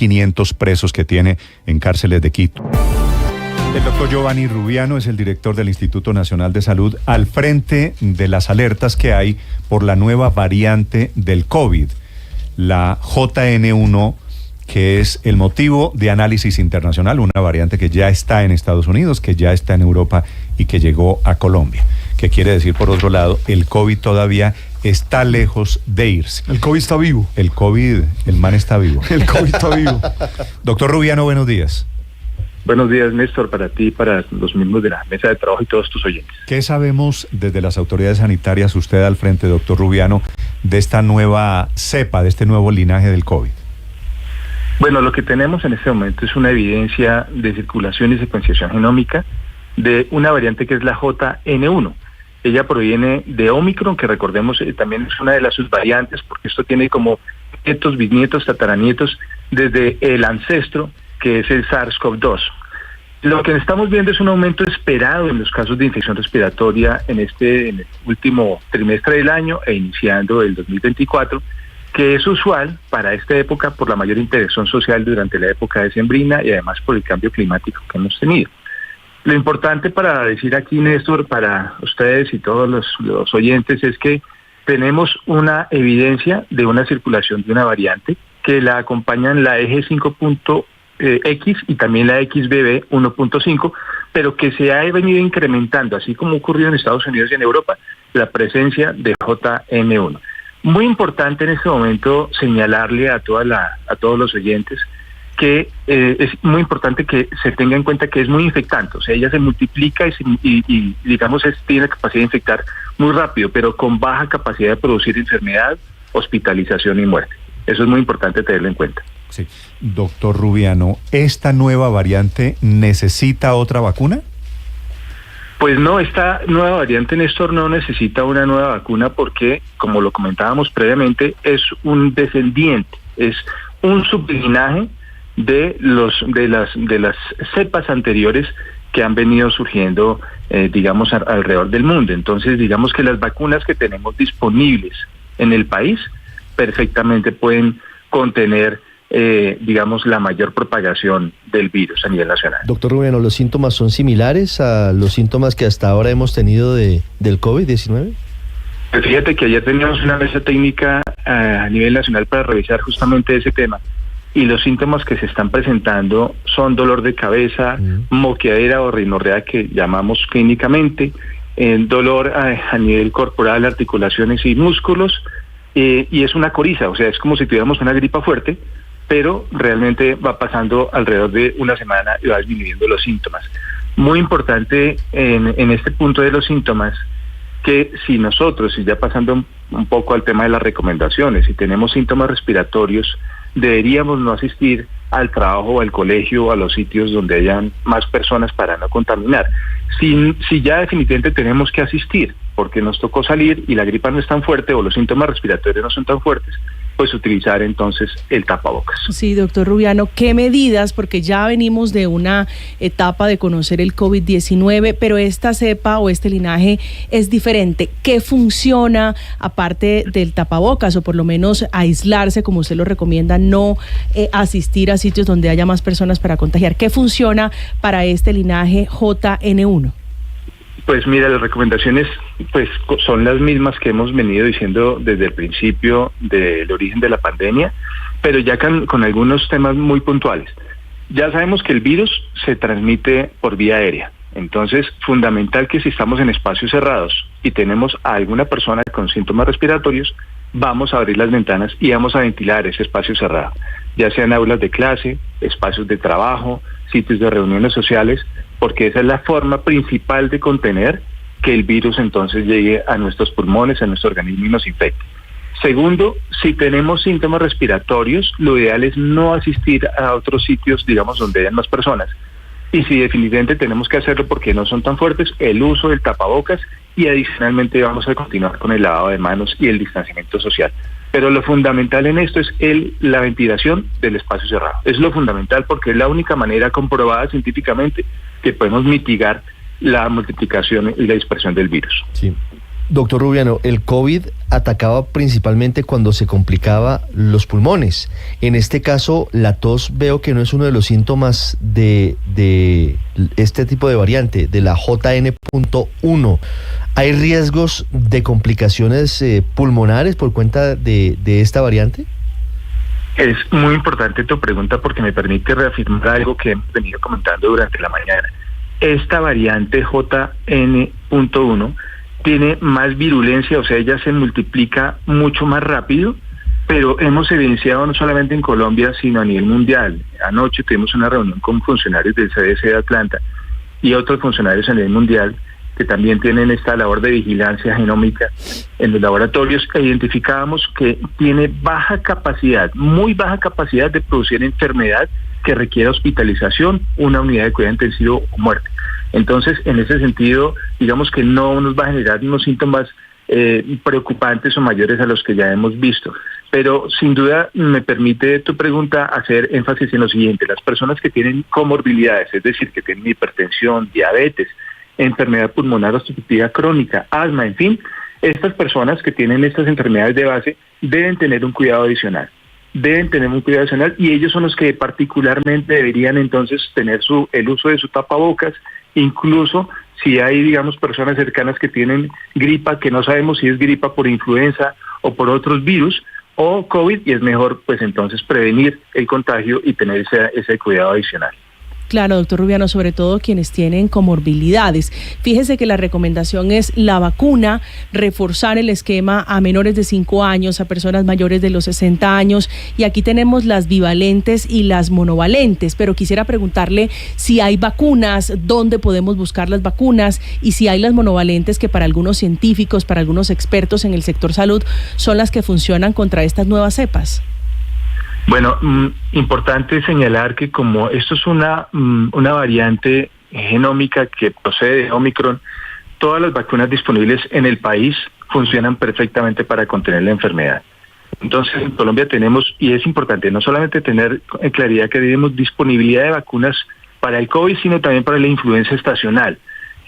500 presos que tiene en cárceles de Quito. El doctor Giovanni Rubiano es el director del Instituto Nacional de Salud al frente de las alertas que hay por la nueva variante del COVID, la JN1, que es el motivo de análisis internacional, una variante que ya está en Estados Unidos, que ya está en Europa y que llegó a Colombia. Que quiere decir, por otro lado, el COVID todavía está lejos de irse. El COVID está vivo. El man está vivo. El COVID está vivo. Doctor Rubiano, buenos días. Buenos días, Néstor, para ti, para los miembros de la mesa de trabajo y todos tus oyentes. ¿Qué sabemos desde las autoridades sanitarias, usted al frente, doctor Rubiano, de esta nueva cepa, de este nuevo linaje del COVID? Bueno, lo que tenemos en este momento es una evidencia de circulación y secuenciación genómica de una variante que es la JN1. Ella proviene de Omicron, que recordemos también es una de las subvariantes, porque esto tiene como nietos, bisnietos, tataranietos, desde el ancestro, que es el SARS-CoV-2. Lo que estamos viendo es un aumento esperado en los casos de infección respiratoria en el último trimestre del año e iniciando el 2024, que es usual para esta época por la mayor interacción social durante la época decembrina y además por el cambio climático que hemos tenido. Lo importante para decir aquí, Néstor, para ustedes y todos los oyentes, es que tenemos una evidencia de una circulación de una variante que la acompañan la eje 5.X y también la XBB 1.5, pero que se ha venido incrementando, así como ocurrió en Estados Unidos y en Europa, la presencia de JN1. Muy importante en este momento señalarle a todos los oyentes que es muy importante que se tenga en cuenta que es muy infectante, o sea, ella se multiplica y digamos, tiene la capacidad de infectar muy rápido, pero con baja capacidad de producir enfermedad, hospitalización y muerte. Eso es muy importante tenerlo en cuenta. Sí. Doctor Rubiano, ¿esta nueva variante necesita otra vacuna? Pues no, esta nueva variante, Néstor, no necesita una nueva vacuna porque, como lo comentábamos previamente, es un descendiente, es un sublinaje de las cepas anteriores que han venido surgiendo, digamos, alrededor del mundo. Entonces, digamos que las vacunas que tenemos disponibles en el país perfectamente pueden contener, digamos, la mayor propagación del virus a nivel nacional. Doctor Rubiano, ¿los síntomas son similares a los síntomas que hasta ahora hemos tenido del COVID-19? Pues fíjate que ayer teníamos una mesa técnica a nivel nacional para revisar justamente ese tema. Y los síntomas que se están presentando son dolor de cabeza, moqueadera o rinorrea que llamamos clínicamente, dolor a nivel corporal, articulaciones y músculos, y es una coriza, o sea, es como si tuviéramos una gripa fuerte, pero realmente va pasando alrededor de una semana y va disminuyendo los síntomas. Muy importante en este punto de los síntomas, que si nosotros, y ya pasando un poco al tema de las recomendaciones, si tenemos síntomas respiratorios, deberíamos no asistir al trabajo o al colegio o a los sitios donde hayan más personas para no contaminar. Si ya definitivamente tenemos que asistir porque nos tocó salir y la gripa no es tan fuerte o los síntomas respiratorios no son tan fuertes, pues utilizar entonces el tapabocas. Sí, doctor Rubiano, ¿qué medidas? Porque ya venimos de una etapa de conocer el COVID-19, pero esta cepa o este linaje es diferente. ¿Qué funciona aparte del tapabocas o por lo menos aislarse, como usted lo recomienda, no asistir a sitios donde haya más personas para contagiar? ¿Qué funciona para este linaje JN1? Pues mira, las recomendaciones pues son las mismas que hemos venido diciendo desde el principio del origen de la pandemia, pero ya con algunos temas muy puntuales. Ya sabemos que el virus se transmite por vía aérea, entonces fundamental que si estamos en espacios cerrados y tenemos a alguna persona con síntomas respiratorios, vamos a abrir las ventanas y vamos a ventilar ese espacio cerrado, ya sean aulas de clase, espacios de trabajo, sitios de reuniones sociales, porque esa es la forma principal de contener que el virus entonces llegue a nuestros pulmones, a nuestro organismo y nos infecte. Segundo, si tenemos síntomas respiratorios, lo ideal es no asistir a otros sitios, digamos, donde hayan más personas. Y si definitivamente tenemos que hacerlo porque no son tan fuertes, el uso del tapabocas y adicionalmente vamos a continuar con el lavado de manos y el distanciamiento social. Pero lo fundamental en esto es la ventilación del espacio cerrado. Es lo fundamental porque es la única manera comprobada científicamente que podemos mitigar la multiplicación y la dispersión del virus. Sí. Doctor Rubiano, el COVID atacaba principalmente cuando se complicaba los pulmones. En este caso, la tos veo que no es uno de los síntomas de este tipo de variante, de la JN.1. ¿Hay riesgos de complicaciones pulmonares por cuenta de esta variante? Es muy importante tu pregunta porque me permite reafirmar algo que hemos venido comentando durante la mañana. Esta variante JN.1 tiene más virulencia, o sea, ella se multiplica mucho más rápido, pero hemos evidenciado no solamente en Colombia, sino a nivel mundial. Anoche tuvimos una reunión con funcionarios del CDC de Atlanta y otros funcionarios a nivel mundial que también tienen esta labor de vigilancia genómica en los laboratorios, e identificábamos que tiene baja capacidad, muy baja capacidad de producir enfermedad que requiera hospitalización, una unidad de cuidado intensivo o muerte. Entonces, en ese sentido, digamos que no nos va a generar unos síntomas preocupantes o mayores a los que ya hemos visto. Pero sin duda me permite tu pregunta hacer énfasis en lo siguiente: las personas que tienen comorbilidades, es decir, que tienen hipertensión, diabetes, enfermedad pulmonar obstructiva crónica, asma, en fin, estas personas que tienen estas enfermedades de base deben tener un cuidado adicional. Y ellos son los que particularmente deberían entonces tener el uso de su tapabocas, incluso si hay, digamos, personas cercanas que tienen gripa, que no sabemos si es gripa por influenza o por otros virus o COVID, y es mejor pues entonces prevenir el contagio y tener ese cuidado adicional. Claro, doctor Rubiano, sobre todo quienes tienen comorbilidades. Fíjese que la recomendación es la vacuna, reforzar el esquema a menores de 5 años, a personas mayores de los 60 años, y aquí tenemos las bivalentes y las monovalentes, pero quisiera preguntarle si hay vacunas, dónde podemos buscar las vacunas, y si hay las monovalentes que para algunos científicos, para algunos expertos en el sector salud, son las que funcionan contra estas nuevas cepas. Bueno, importante señalar que como esto es una variante genómica que procede de Omicron, todas las vacunas disponibles en el país funcionan perfectamente para contener la enfermedad. Entonces, en Colombia tenemos, y es importante no solamente tener claridad que tenemos disponibilidad de vacunas para el COVID, sino también para la influenza estacional.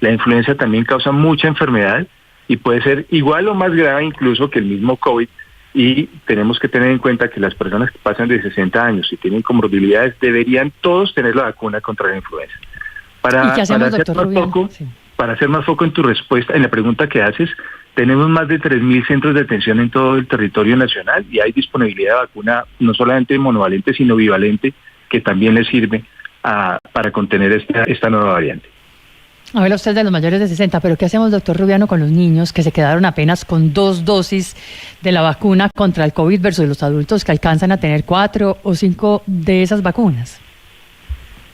La influenza también causa mucha enfermedad y puede ser igual o más grave incluso que el mismo COVID. Y tenemos que tener en cuenta que las personas que pasan de 60 años y tienen comorbilidades deberían todos tener la vacuna contra la influenza. Para hacer más foco en tu respuesta, en la pregunta que haces, tenemos más de 3.000 centros de atención en todo el territorio nacional y hay disponibilidad de vacuna no solamente monovalente, sino bivalente, que también le sirve para contener esta nueva variante. Habla usted de los mayores de 60, pero ¿qué hacemos, doctor Rubiano, con los niños que se quedaron apenas con 2 dosis de la vacuna contra el COVID versus los adultos que alcanzan a tener 4 o 5 de esas vacunas?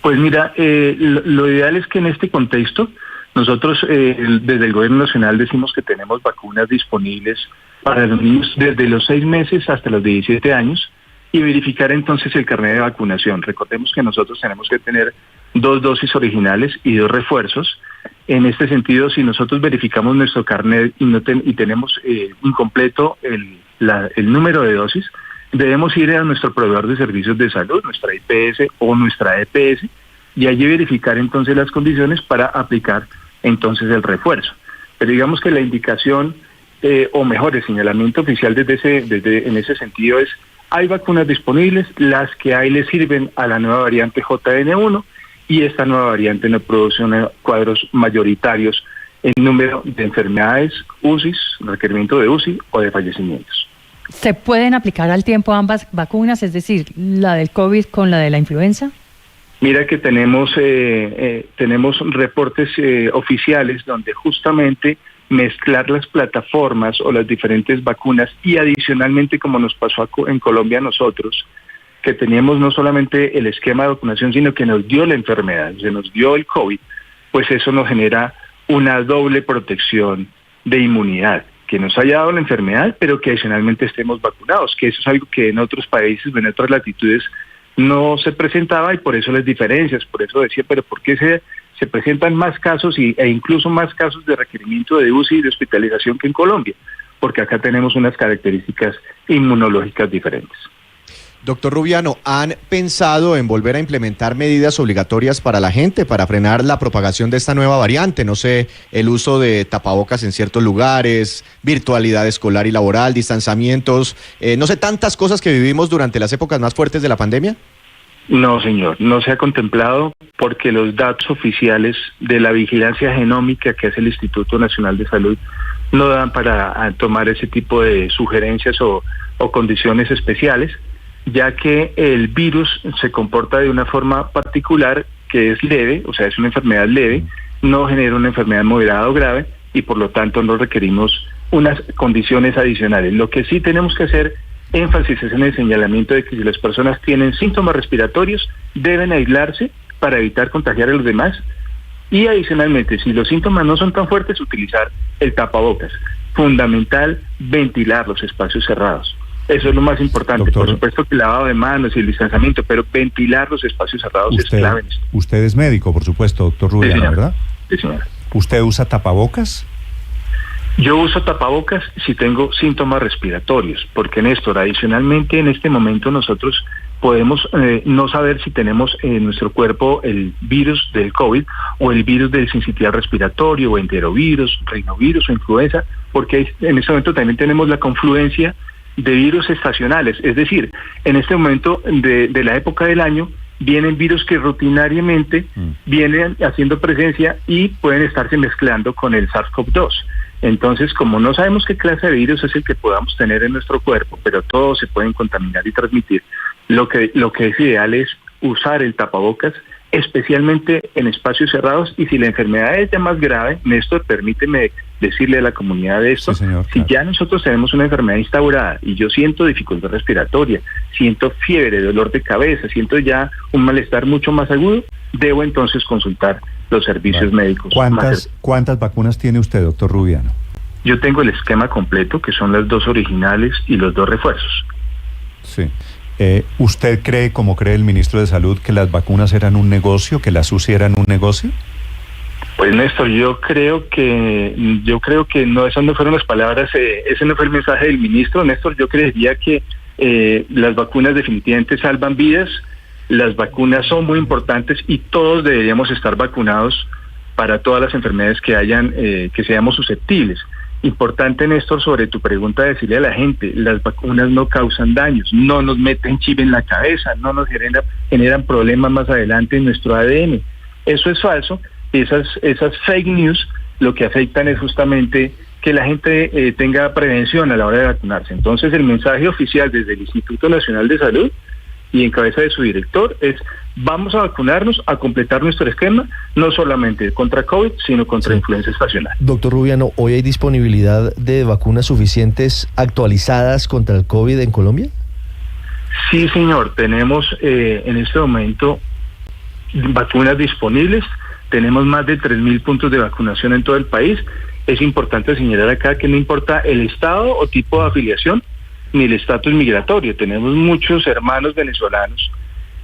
Pues mira, lo ideal es que en este contexto nosotros desde el Gobierno Nacional decimos que tenemos vacunas disponibles para los niños desde los 6 meses hasta los 17 años y verificar entonces el carnet de vacunación. Recordemos que nosotros tenemos que tener 2 dosis originales y 2 refuerzos. En este sentido, si nosotros verificamos nuestro carnet y tenemos incompleto el número de dosis, debemos ir a nuestro proveedor de servicios de salud, nuestra IPS o nuestra EPS, y allí verificar entonces las condiciones para aplicar entonces el refuerzo. Pero digamos que la indicación, o mejor, el señalamiento oficial en ese sentido es: hay vacunas disponibles, las que hay le sirven a la nueva variante JN1, y esta nueva variante no produce cuadros mayoritarios en número de enfermedades, UCIs, requerimiento de UCI o de fallecimientos. ¿Se pueden aplicar al tiempo ambas vacunas, es decir, la del COVID con la de la influenza? Mira que tenemos reportes oficiales donde justamente mezclar las plataformas o las diferentes vacunas, y adicionalmente, como nos pasó en Colombia a nosotros, que teníamos no solamente el esquema de vacunación, sino que nos dio la enfermedad, se nos dio el COVID, pues eso nos genera una doble protección de inmunidad, que nos haya dado la enfermedad, pero que adicionalmente estemos vacunados, que eso es algo que en otros países, en otras latitudes, no se presentaba, y por eso las diferencias. Por eso decía, pero ¿por qué se presentan más casos e incluso más casos de requerimiento de UCI y de hospitalización que en Colombia? Porque acá tenemos unas características inmunológicas diferentes. Doctor Rubiano, ¿han pensado en volver a implementar medidas obligatorias para la gente para frenar la propagación de esta nueva variante? No sé, el uso de tapabocas en ciertos lugares, virtualidad escolar y laboral, distanciamientos, no sé, tantas cosas que vivimos durante las épocas más fuertes de la pandemia. No, señor, no se ha contemplado porque los datos oficiales de la vigilancia genómica que hace el Instituto Nacional de Salud no dan para tomar ese tipo de sugerencias o condiciones especiales, ya que el virus se comporta de una forma particular que es leve, o sea, es una enfermedad leve, no genera una enfermedad moderada o grave y por lo tanto no requerimos unas condiciones adicionales. Lo que sí tenemos que hacer énfasis es en el señalamiento de que si las personas tienen síntomas respiratorios, deben aislarse para evitar contagiar a los demás y adicionalmente, si los síntomas no son tan fuertes, utilizar el tapabocas. Fundamental, ventilar los espacios cerrados. Eso es lo más importante. Doctor, por supuesto que el lavado de manos y el distanciamiento, pero ventilar los espacios cerrados es clave. Usted es médico, por supuesto, doctor Rubiano, sí, ¿verdad? Sí, señora. ¿Usted usa tapabocas? Yo uso tapabocas si tengo síntomas respiratorios, porque Néstor, adicionalmente en este momento nosotros podemos no saber si tenemos en nuestro cuerpo el virus del COVID o el virus del sincitial respiratorio o enterovirus, rinovirus o influenza, porque en este momento también tenemos la confluencia de virus estacionales, es decir, en este momento de la época del año vienen virus que rutinariamente vienen haciendo presencia y pueden estarse mezclando con el SARS-CoV-2. Entonces, como no sabemos qué clase de virus es el que podamos tener en nuestro cuerpo, pero todos se pueden contaminar y transmitir, lo que es ideal es usar el tapabocas, especialmente en espacios cerrados, y si la enfermedad es ya más grave, Néstor, permíteme decirle a la comunidad de esto, sí, señor, si claro, ya nosotros tenemos una enfermedad instaurada y yo siento dificultad respiratoria, siento fiebre, dolor de cabeza, siento ya un malestar mucho más agudo, debo entonces consultar los servicios médicos. ¿Cuántas vacunas tiene usted, doctor Rubiano? Yo tengo el esquema completo, que son las 2 originales y los 2 refuerzos. Sí. ¿Usted cree, como cree el ministro de Salud, que las vacunas eran un negocio, que las UCI eran un negocio? Pues Néstor, yo creo que no, esas no fueron las palabras, ese no fue el mensaje del ministro. Néstor, yo creería que las vacunas definitivamente salvan vidas, las vacunas son muy importantes y todos deberíamos estar vacunados para todas las enfermedades que hayan, que seamos susceptibles. Importante, Néstor, sobre tu pregunta, decirle a la gente, las vacunas no causan daños, no nos meten chip en la cabeza, no nos generan problemas más adelante en nuestro ADN. Eso es falso. Esas fake news lo que afectan es justamente que la gente tenga prevención a la hora de vacunarse. Entonces, el mensaje oficial desde el Instituto Nacional de Salud y en cabeza de su director es: vamos a vacunarnos, a completar nuestro esquema, no solamente contra COVID, sino contra influenza estacional. Doctor Rubiano, ¿hoy hay disponibilidad de vacunas suficientes actualizadas contra el COVID en Colombia? Sí, señor, tenemos en este momento vacunas disponibles, tenemos más de 3.000 puntos de vacunación en todo el país. Es importante señalar acá que no importa el estado o tipo de afiliación, ni el estatus migratorio. Tenemos muchos hermanos venezolanos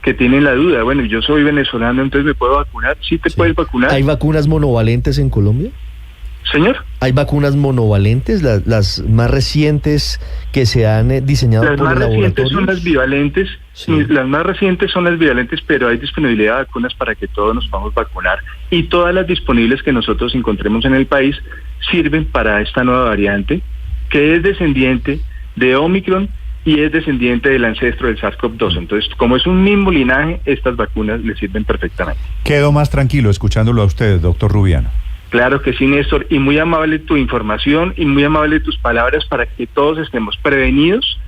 que tienen la duda, bueno, yo soy venezolano, entonces ¿me puedo vacunar? ¿Sí te puedes vacunar? ¿Hay vacunas monovalentes en Colombia? Señor. ¿Hay vacunas monovalentes, las más recientes que se han diseñado por el laboratorio? Las más recientes son las bivalentes, sí. Las más recientes son las bivalentes, pero hay disponibilidad de vacunas para que todos nos podamos vacunar, y todas las disponibles que nosotros encontremos en el país sirven para esta nueva variante, que es descendiente de Omicron y es descendiente del ancestro del SARS-CoV-2. Entonces, como es un mismo linaje, estas vacunas le sirven perfectamente. Quedo más tranquilo escuchándolo a usted, doctor Rubiano. Claro que sí, Néstor, y muy amable tu información y muy amable tus palabras para que todos estemos prevenidos,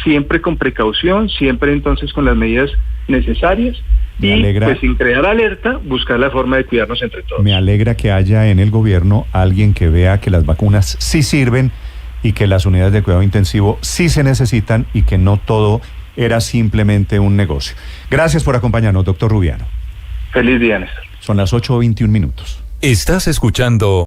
siempre con precaución, siempre entonces con las medidas necesarias y pues sin crear alerta, buscar la forma de cuidarnos entre todos. Me alegra que haya en el gobierno alguien que vea que las vacunas sí sirven y que las unidades de cuidado intensivo sí se necesitan y que no todo era simplemente un negocio. Gracias por acompañarnos, doctor Rubiano. Feliz día, Néstor. Son las 8:21 minutos. Estás escuchando